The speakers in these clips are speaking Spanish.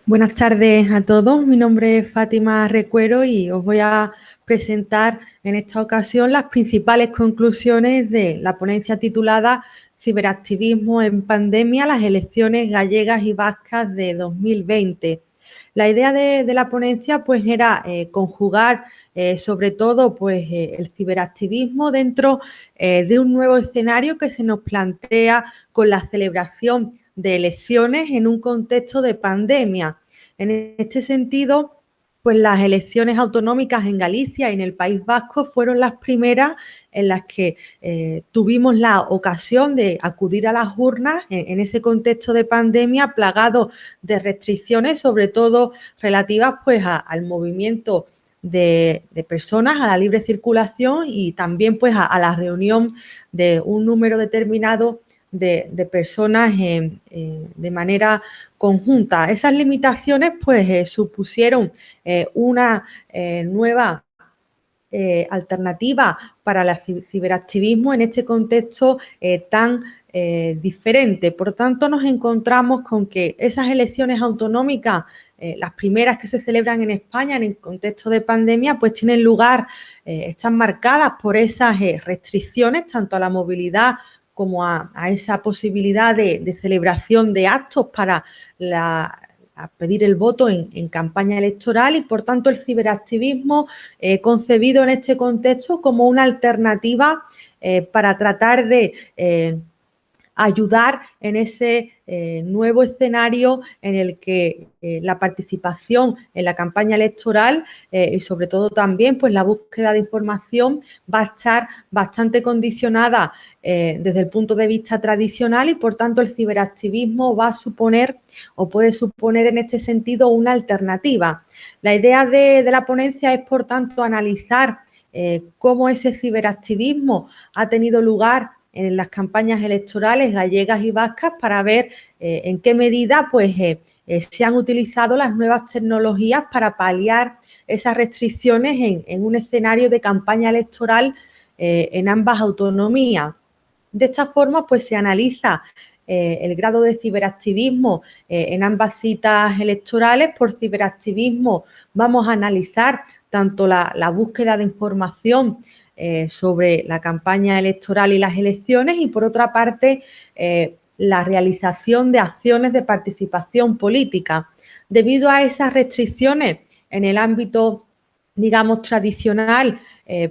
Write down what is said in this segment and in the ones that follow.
Buenas tardes a todos, mi nombre es Fátima Recuero y os voy a presentar en esta ocasión las principales conclusiones de la ponencia titulada Ciberactivismo en pandemia, las elecciones gallegas y vascas de 2020. La idea de la ponencia pues era conjugar sobre todo pues el ciberactivismo dentro de un nuevo escenario que se nos plantea con la celebración de elecciones en un contexto de pandemia. En este sentido, pues las elecciones autonómicas en Galicia y en el País Vasco fueron las primeras en las que tuvimos la ocasión de acudir a las urnas en ese contexto de pandemia plagado de restricciones, sobre todo relativas pues al movimiento de personas, a la libre circulación y también pues a la reunión de un número determinado de personas de manera conjunta. Esas limitaciones pues supusieron una nueva alternativa para el ciberactivismo en este contexto tan diferente. Por tanto, nos encontramos con que esas elecciones autonómicas, las primeras que se celebran en España en el contexto de pandemia, pues tienen lugar, están marcadas por esas restricciones, tanto a la movilidad como a esa posibilidad de celebración de actos para a pedir el voto en campaña electoral y, por tanto, el ciberactivismo concebido en este contexto como una alternativa para tratar de ayudar en ese nuevo escenario en el que la participación en la campaña electoral y sobre todo también pues la búsqueda de información va a estar bastante condicionada desde el punto de vista tradicional y por tanto el ciberactivismo va a suponer o puede suponer en este sentido una alternativa. La idea de la ponencia es por tanto analizar cómo ese ciberactivismo ha tenido lugar en las campañas electorales gallegas y vascas para ver en qué medida pues, se han utilizado las nuevas tecnologías para paliar esas restricciones en un escenario de campaña electoral en ambas autonomías. De esta forma, pues se analiza el grado de ciberactivismo en ambas citas electorales. Por ciberactivismo vamos a analizar tanto la búsqueda de información sobre la campaña electoral y las elecciones y, por otra parte, la realización de acciones de participación política. Debido a esas restricciones en el ámbito, digamos, tradicional,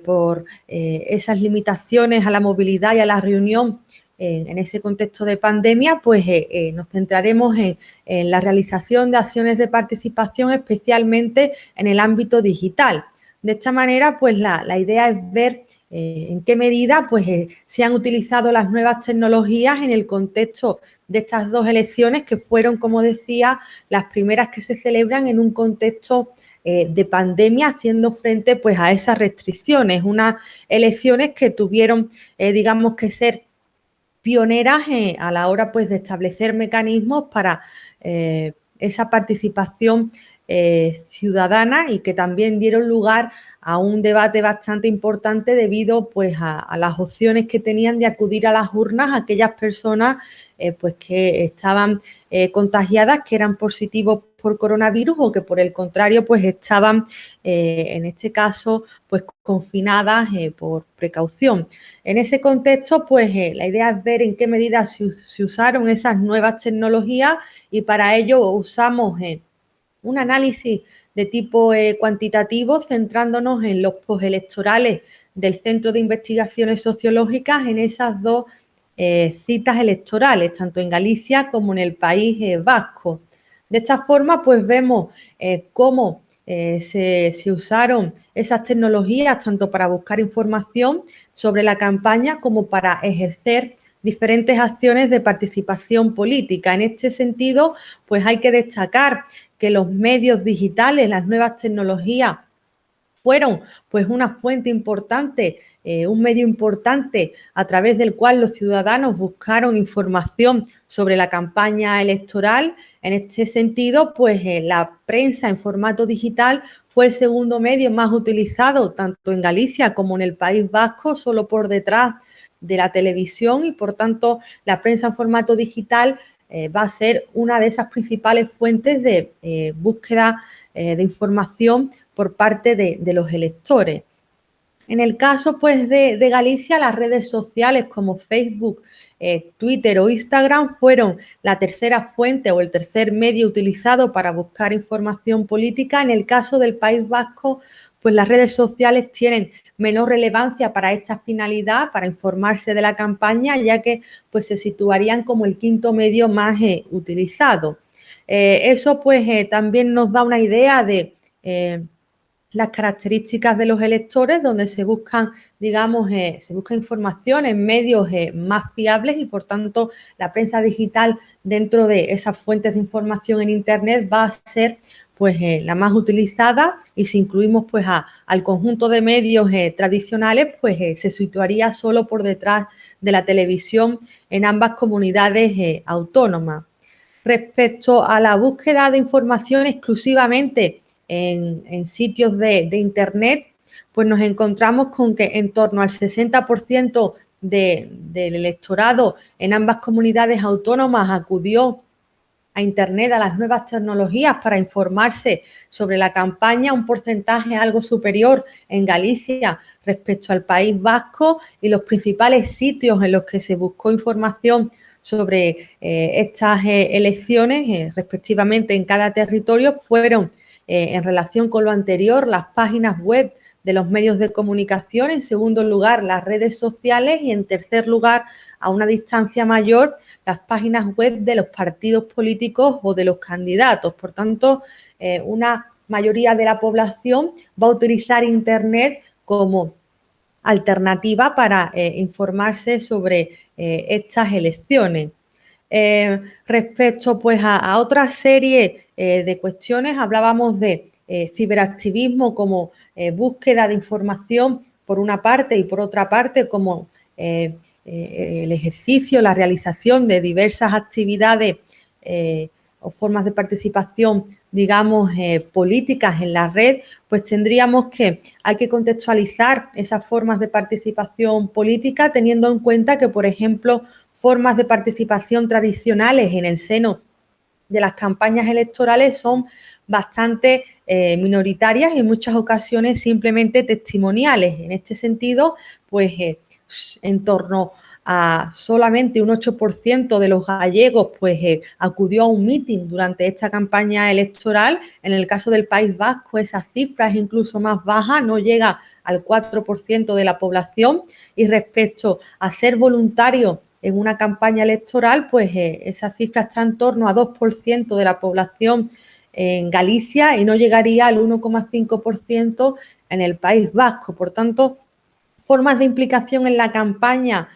por esas limitaciones a la movilidad y a la reunión en ese contexto de pandemia, pues nos centraremos en la realización de acciones de participación, especialmente en el ámbito digital. De esta manera, pues la idea es ver en qué medida pues, se han utilizado las nuevas tecnologías en el contexto de estas dos elecciones que fueron, como decía, las primeras que se celebran en un contexto de pandemia, haciendo frente pues, a esas restricciones, unas elecciones que tuvieron, digamos, que ser pioneras a la hora pues, de establecer mecanismos para esa participación ciudadana y que también dieron lugar a un debate bastante importante debido pues, a las opciones que tenían de acudir a las urnas aquellas personas pues, que estaban contagiadas, que eran positivos por coronavirus o que por el contrario pues estaban en este caso pues confinadas por precaución. En ese contexto pues la idea es ver en qué medida se usaron esas nuevas tecnologías y para ello usamos un análisis de tipo cuantitativo centrándonos en los postelectorales del Centro de Investigaciones Sociológicas en esas dos citas electorales, tanto en Galicia como en el País Vasco. De esta forma, pues vemos cómo se usaron esas tecnologías tanto para buscar información sobre la campaña como para ejercer diferentes acciones de participación política. En este sentido, pues hay que destacar que los medios digitales, las nuevas tecnologías, fueron pues una fuente importante, un medio importante a través del cual los ciudadanos buscaron información sobre la campaña electoral. En este sentido, pues la prensa en formato digital fue el segundo medio más utilizado tanto en Galicia como en el País Vasco, solo por detrás de la televisión y por tanto la prensa en formato digital va a ser una de esas principales fuentes de búsqueda de información por parte de los electores. En el caso pues, de Galicia, las redes sociales como Facebook, Twitter o Instagram fueron la tercera fuente o el tercer medio utilizado para buscar información política. En el caso del País Vasco, pues las redes sociales tienen menor relevancia para esta finalidad, para informarse de la campaña, ya que pues, se situarían como el quinto medio más utilizado. Eso pues también nos da una idea de las características de los electores, donde se buscan, digamos, se busca información en medios más fiables y, por tanto, la prensa digital dentro de esas fuentes de información en Internet va a ser pues la más utilizada, y si incluimos pues al conjunto de medios tradicionales, pues se situaría solo por detrás de la televisión en ambas comunidades autónomas. Respecto a la búsqueda de información exclusivamente en sitios de Internet, pues nos encontramos con que en torno al 60% del electorado en ambas comunidades autónomas acudió a Internet, a las nuevas tecnologías para informarse sobre la campaña, un porcentaje algo superior en Galicia respecto al País Vasco, y los principales sitios en los que se buscó información sobre estas elecciones, respectivamente en cada territorio, fueron en relación con lo anterior, las páginas web de los medios de comunicación, en segundo lugar, las redes sociales, y en tercer lugar, a una distancia mayor, las páginas web de los partidos políticos o de los candidatos. Por tanto, una mayoría de la población va a utilizar Internet como alternativa para informarse sobre estas elecciones. Respecto pues a otra serie de cuestiones, hablábamos de ciberactivismo como búsqueda de información por una parte, y por otra parte como el ejercicio, la realización de diversas actividades o formas de participación, digamos, políticas en la red, pues tendríamos que hay que contextualizar esas formas de participación política teniendo en cuenta que, por ejemplo, formas de participación tradicionales en el seno de las campañas electorales son bastante minoritarias y en muchas ocasiones simplemente testimoniales. En este sentido, pues en torno a solamente un 8% de los gallegos pues acudió a un mitin durante esta campaña electoral. En el caso del País Vasco, esa cifra es incluso más baja, no llega al 4% de la población, y respecto a ser voluntario en una campaña electoral, pues esa cifra está en torno a 2% de la población en Galicia y no llegaría al 1,5% en el País Vasco. Por tanto, formas de implicación en la campaña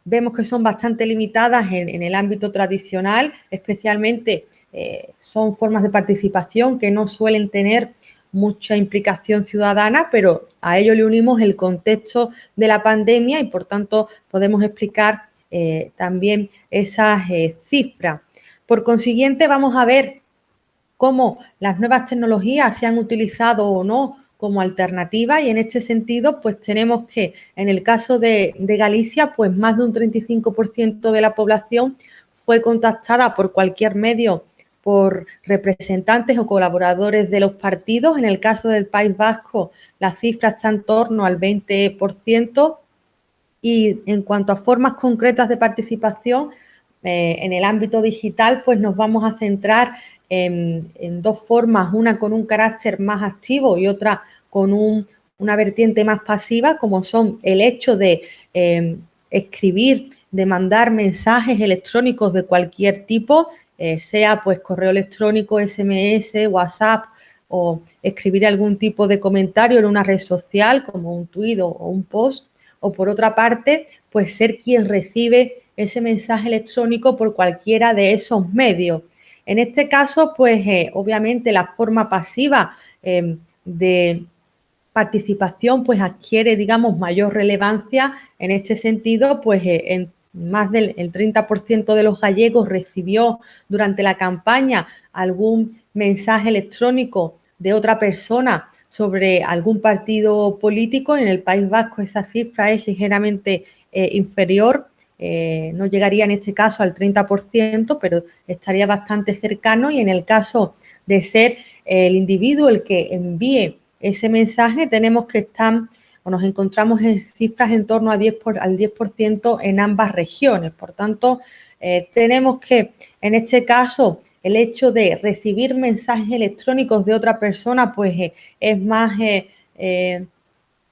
vemos que son bastante limitadas en el ámbito tradicional, especialmente son formas de participación que no suelen tener mucha implicación ciudadana, pero a ello le unimos el contexto de la pandemia y, por tanto, podemos explicar también esas cifras. Por consiguiente, vamos a ver cómo las nuevas tecnologías se han utilizado o no como alternativa, y en este sentido pues tenemos que en el caso de Galicia pues más de un 35% de la población fue contactada por cualquier medio por representantes o colaboradores de los partidos. En el caso del País Vasco la cifra está en torno al 20%, y en cuanto a formas concretas de participación en el ámbito digital, pues nos vamos a centrar en dos formas, una con un carácter más activo y otra con una vertiente más pasiva, como son el hecho de escribir, de mandar mensajes electrónicos de cualquier tipo, sea pues correo electrónico, SMS, WhatsApp, o escribir algún tipo de comentario en una red social como un tuit o un post, o por otra parte, pues ser quien recibe ese mensaje electrónico por cualquiera de esos medios. En este caso, pues obviamente la forma pasiva de participación pues adquiere, digamos, mayor relevancia. En este sentido, pues en más del 30% de los gallegos recibió durante la campaña algún mensaje electrónico de otra persona sobre algún partido político. En el País Vasco esa cifra es ligeramente inferior, no llegaría en este caso al 30%, pero estaría bastante cercano, y en el caso de ser el individuo el que envíe ese mensaje, tenemos que estar o nos encontramos en cifras en torno al 10% en ambas regiones. Por tanto, tenemos que, en este caso, el hecho de recibir mensajes electrónicos de otra persona, pues es más,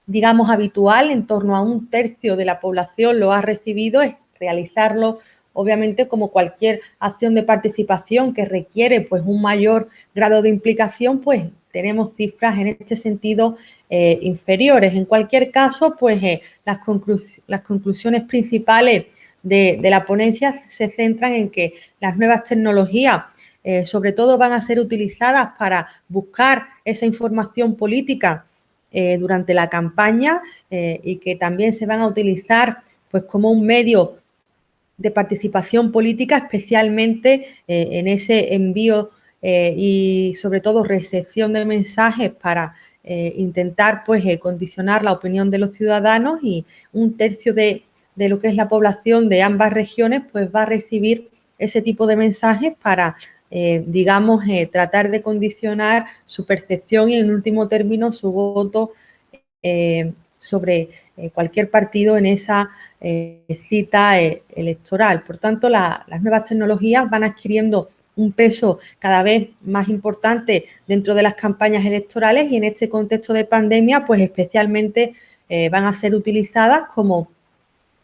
digamos, habitual. En torno a un tercio de la población lo ha recibido. Es realizarlo, obviamente, como cualquier acción de participación que requiere pues un mayor grado de implicación, pues tenemos cifras en este sentido inferiores. En cualquier caso, pues las conclusiones principales de la ponencia se centran en que las nuevas tecnologías sobre todo van a ser utilizadas para buscar esa información política durante la campaña, y que también se van a utilizar pues como un medio de participación política, especialmente en ese envío y sobre todo recepción de mensajes para intentar pues condicionar la opinión de los ciudadanos. Y un tercio de lo que es la población de ambas regiones pues va a recibir ese tipo de mensajes para digamos tratar de condicionar su percepción y en último término su voto sobre cualquier partido en esa cita electoral. Por tanto, las nuevas tecnologías van adquiriendo un peso cada vez más importante dentro de las campañas electorales, y en este contexto de pandemia, pues especialmente van a ser utilizadas como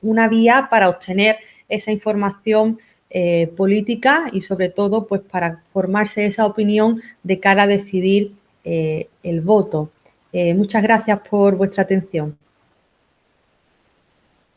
una vía para obtener esa información política y sobre todo pues para formarse esa opinión de cara a decidir el voto. Muchas gracias por vuestra atención.